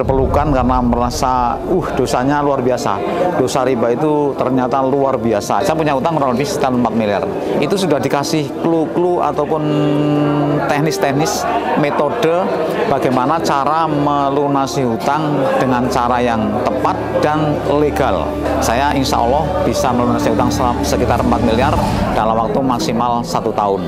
Pelukan karena merasa dosanya luar biasa. Dosa riba itu ternyata luar biasa. Saya punya utang kurang lebih sekitar 4 miliar. Itu sudah dikasih clue-clue ataupun teknis-teknis metode bagaimana cara melunasi hutang dengan cara yang tepat dan legal. Saya insya Allah bisa melunasi hutang sekitar 4 miliar dalam waktu maksimal 1 tahun.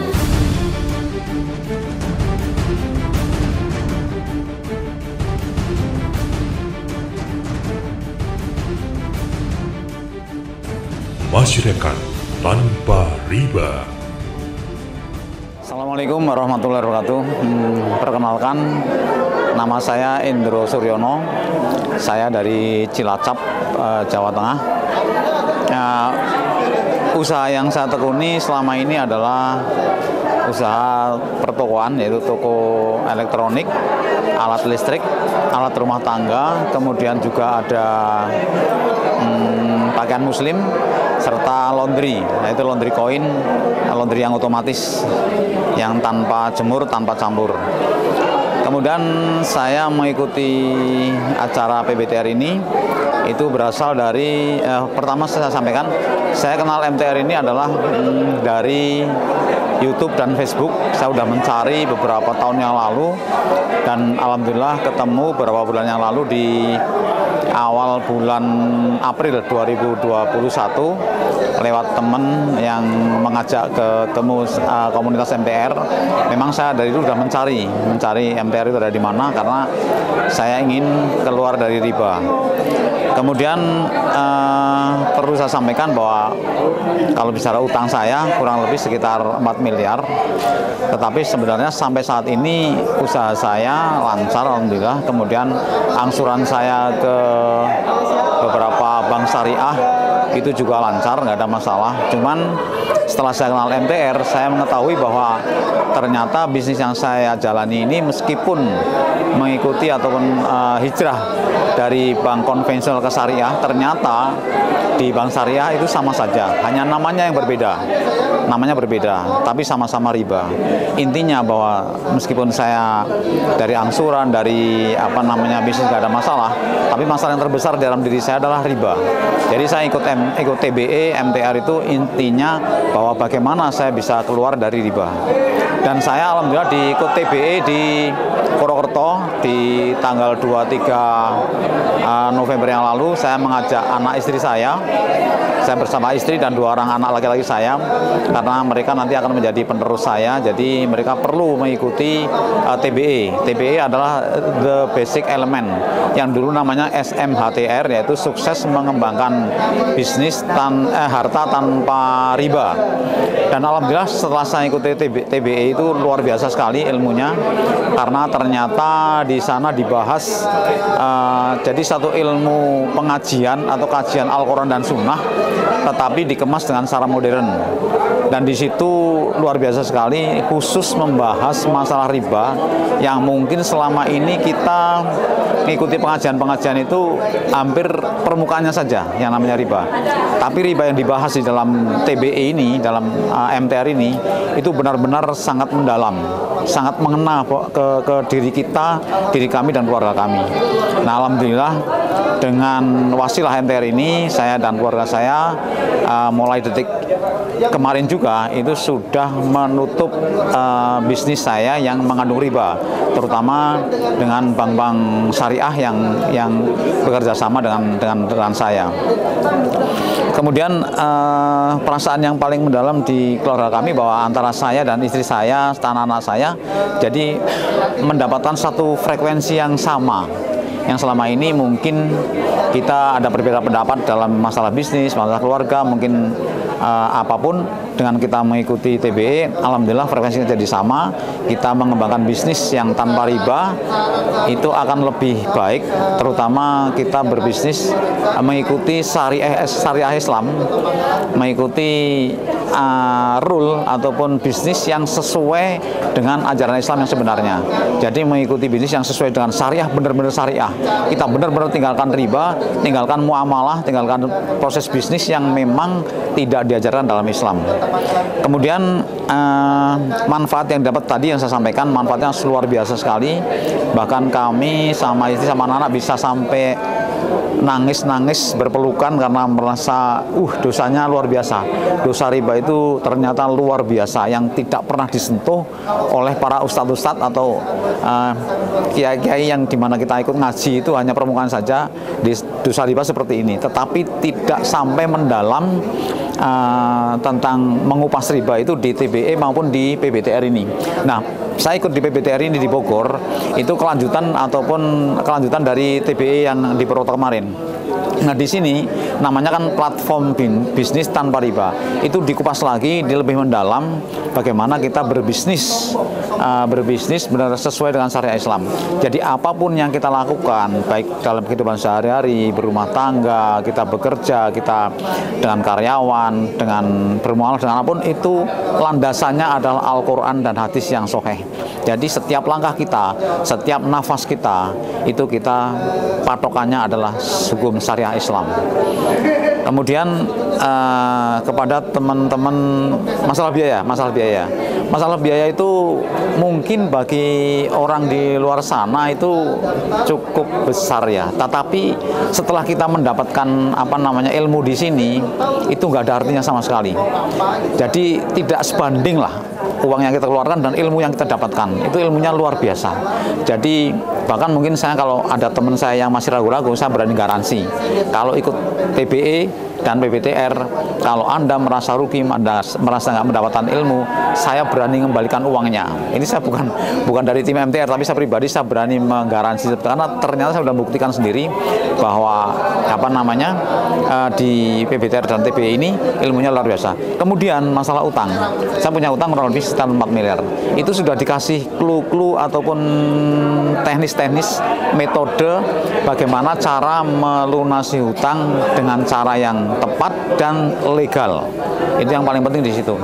Masyarakat tanpa riba. Assalamualaikum warahmatullahi wabarakatuh. Perkenalkan, nama saya Indro Suryono. Saya dari Cilacap, Jawa Tengah. Usaha yang saya tekuni selama ini adalah usaha pertokoan, yaitu toko elektronik, alat listrik, alat rumah tangga, kemudian juga ada pakaian muslim, serta laundry, yaitu laundry koin, laundry yang otomatis, yang tanpa jemur, tanpa campur. Kemudian saya mengikuti acara PBTR ini, itu berasal dari, pertama saya sampaikan, saya kenal MTR ini adalah dari YouTube dan Facebook. Saya sudah mencari beberapa tahun yang lalu, dan alhamdulillah ketemu beberapa bulan yang lalu di awal bulan April 2021 lewat teman yang mengajak ketemu komunitas MTR. Memang saya dari itu sudah mencari MTR itu ada di mana, karena saya ingin keluar dari riba. Kemudian perlu saya sampaikan bahwa kalau bicara utang saya kurang lebih sekitar 4 miliar. Tetapi sebenarnya sampai saat ini usaha saya lancar alhamdulillah. Kemudian angsuran saya ke beberapa bank syariah itu juga lancar, nggak ada masalah. Cuman setelah saya kenal MTR, saya mengetahui bahwa ternyata bisnis yang saya jalani ini meskipun mengikuti ataupun hijrah dari bank konvensional ke syariah, ternyata di bank syariah itu sama saja, hanya namanya yang berbeda. Namanya berbeda, tapi sama-sama riba. Intinya bahwa meskipun saya dari angsuran, dari bisnis nggak ada masalah, tapi masalah yang terbesar dalam diri saya adalah riba. Jadi saya ikut TBE, MTR itu intinya bahwa bagaimana saya bisa keluar dari riba. Dan saya alhamdulillah diikut TBE di Purwokerto di tanggal 23 November yang lalu. Saya mengajak anak istri saya bersama istri dan 2 orang anak laki-laki saya, karena mereka nanti akan menjadi penerus saya, jadi mereka perlu mengikuti TBE. TBE adalah the basic element, yang dulu namanya SMHTR, yaitu sukses mengembangkan bisnis harta tanpa riba. Dan alhamdulillah setelah saya ikuti TBE itu luar biasa sekali ilmunya, karena ternyata di sana dibahas jadi satu ilmu pengajian atau kajian Al-Quran dan Sunnah, tetapi dikemas dengan cara modern. Dan di situ luar biasa sekali, khusus membahas masalah riba yang mungkin selama ini kita mengikuti pengajian-pengajian itu hampir permukaannya saja yang namanya riba. Tapi riba yang dibahas di dalam TBE ini, dalam MTR ini, itu benar-benar sangat mendalam, sangat mengena ke diri kita, diri kami dan keluarga kami. Nah, alhamdulillah dengan wasilah MTR ini, saya dan keluarga saya mulai detik kemarin juga itu sudah menutup bisnis saya yang mengandung riba, terutama dengan bank-bank syariah yang bekerja sama dengan saya. Kemudian perasaan yang paling mendalam di keluarga kami bahwa antara saya dan istri saya, anak-anak saya, jadi mendapatkan satu frekuensi yang sama. Yang selama ini mungkin kita ada berbeda pendapat dalam masalah bisnis, masalah keluarga, mungkin apapun. Dengan kita mengikuti TBE, alhamdulillah frekuensinya jadi sama. Kita mengembangkan bisnis yang tanpa riba itu akan lebih baik, terutama kita berbisnis mengikuti syariah Islam, mengikuti rule ataupun bisnis yang sesuai dengan ajaran Islam yang sebenarnya. Jadi mengikuti bisnis yang sesuai dengan syariah, benar-benar syariah. Kita benar-benar tinggalkan riba, tinggalkan muamalah, tinggalkan proses bisnis yang memang tidak diajarkan dalam Islam. Kemudian manfaat yang dapat tadi yang saya sampaikan, manfaatnya luar biasa sekali. Bahkan kami sama istri sama anak bisa sampai nangis-nangis berpelukan karena merasa dosanya luar biasa. Dosa riba itu ternyata luar biasa yang tidak pernah disentuh oleh para ustadz-ustadz atau kiai-kiai yang dimana kita ikut ngaji. Itu hanya permukaan saja di dosa riba seperti ini, tetapi tidak sampai mendalam tentang mengupas riba itu di TBE maupun di PBTR ini. Nah, saya ikut di PBTR ini di Bogor, itu kelanjutan dari TBE yang di Purwokerto kemarin. Nah, di sini namanya kan platform bisnis tanpa riba. Itu dikupas lagi, lebih mendalam bagaimana kita berbisnis benar sesuai dengan syariat Islam. Jadi apapun yang kita lakukan, baik dalam kehidupan sehari-hari, berumah tangga, kita bekerja, kita dengan karyawan, dengan bermuamalah dengan apapun, itu landasannya adalah Al-Quran dan hadis yang sahih. Jadi setiap langkah kita, setiap nafas kita, itu kita patokannya adalah hukum syariah Islam. Kemudian kepada teman-teman masalah biaya itu mungkin bagi orang di luar sana itu cukup besar ya. Tetapi setelah kita mendapatkan ilmu di sini, itu nggak ada artinya sama sekali. Jadi tidak sebanding lah uang yang kita keluarkan dan ilmu yang kita dapatkan. Itu ilmunya luar biasa. Jadi bahkan mungkin saya kalau ada teman saya yang masih ragu-ragu, saya berani garansi kalau ikut TBE dan PBTR, kalau Anda merasa rugi, Anda merasa nggak mendapatkan ilmu, saya berani mengembalikan uangnya. Ini saya bukan dari tim MTR, tapi saya pribadi saya berani menggaransi karena ternyata saya sudah buktikan sendiri bahwa di PBTR dan TBE ini ilmunya luar biasa. Kemudian masalah utang, saya punya utang kurang lebih sekitar 4 miliar. Itu sudah dikasih clue-clue ataupun teknis-teknis metode bagaimana cara melunasi hutang dengan cara yang tepat dan legal. Itu yang paling penting di situ.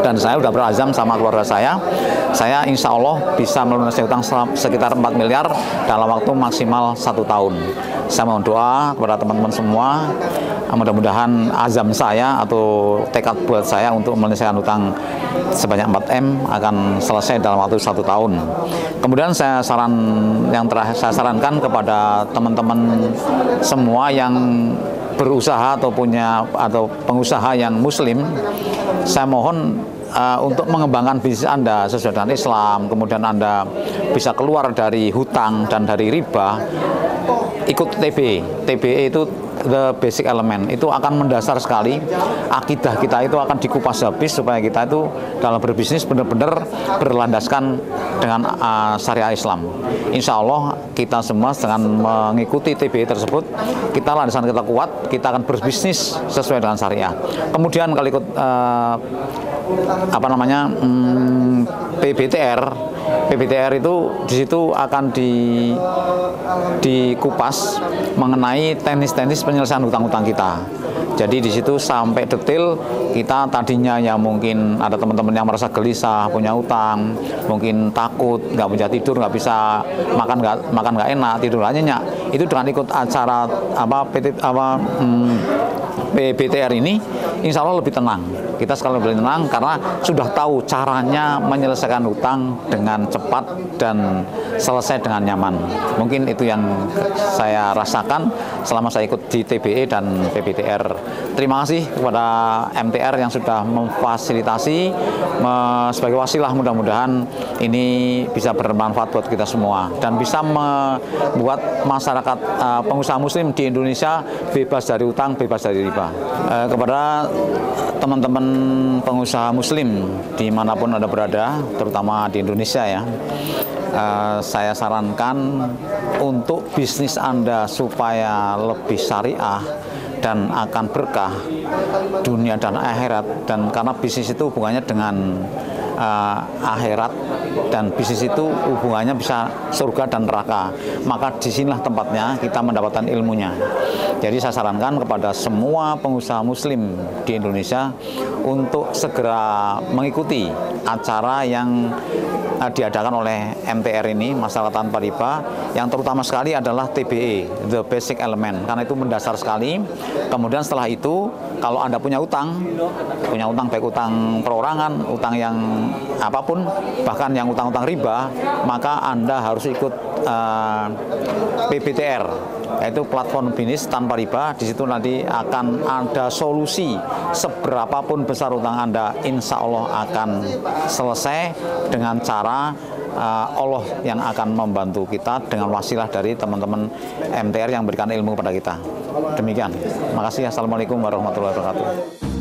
Dan saya sudah berazam sama keluarga saya insya Allah bisa melunasi hutang sekitar 4 miliar dalam waktu maksimal 1 tahun. Saya mohon doa kepada teman-teman semua, mudah-mudahan azam saya atau tekad buat saya untuk menyelesaikan hutang sebanyak 4M akan selesai dalam waktu 1 tahun. Kemudian saya sarankan kepada teman-teman semua yang berusaha atau pengusaha yang muslim, saya mohon untuk mengembangkan bisnis Anda sesuai dengan Islam, kemudian Anda bisa keluar dari hutang dan dari riba, ikut TBE. TBE itu the basic element, itu akan mendasar sekali. Akidah kita itu akan dikupas habis supaya kita itu dalam berbisnis benar-benar berlandaskan dengan syariah Islam. Insya Allah kita semua dengan mengikuti TBE tersebut, landasan kita kuat, kita akan berbisnis sesuai dengan syariah. Kemudian kalau ikut PBTR itu di situ akan dikupas mengenai teknis-teknis penyelesaian hutang-hutang kita. Jadi di situ sampai detail. Kita tadinya ya mungkin ada teman-teman yang merasa gelisah punya hutang, mungkin takut nggak bisa tidur, nggak bisa makan nggak enak, tidur nggak nyenyak. Itu dengan ikut acara PBTR ini, insya Allah lebih tenang. Kita sekali lebih tenang karena sudah tahu caranya menyelesaikan hutang dengan cepat dan selesai dengan nyaman. Mungkin itu yang saya rasakan selama saya ikut di TBE dan PBTR. Terima kasih kepada MTR yang sudah memfasilitasi sebagai wasilah. Mudah-mudahan ini bisa bermanfaat buat kita semua dan bisa membuat masyarakat pengusaha muslim di Indonesia bebas dari hutang, bebas dari riba. Kepada teman-teman pengusaha muslim dimanapun Anda berada, terutama di Indonesia ya, saya sarankan untuk bisnis Anda supaya lebih syariah dan akan berkah dunia dan akhirat, dan karena bisnis itu hubungannya dengan akhirat dan bisnis itu hubungannya bisa surga dan neraka, maka disinilah tempatnya kita mendapatkan ilmunya. Jadi saya sarankan kepada semua pengusaha muslim di Indonesia untuk segera mengikuti acara yang diadakan oleh MTR ini, masalah tanpa riba, yang terutama sekali adalah TBE, the basic element, karena itu mendasar sekali. Kemudian setelah itu, kalau Anda punya utang baik utang perorangan, utang yang apapun, bahkan yang utang-utang riba, maka Anda harus ikut PBTR, yaitu platform bisnis tanpa riba. Di situ nanti akan ada solusi seberapapun besar utang Anda, insya Allah akan selesai dengan cara Allah yang akan membantu kita dengan wasilah dari teman-teman MTR yang berikan ilmu pada kita. Demikian. Makasih. Assalamualaikum warahmatullahi wabarakatuh.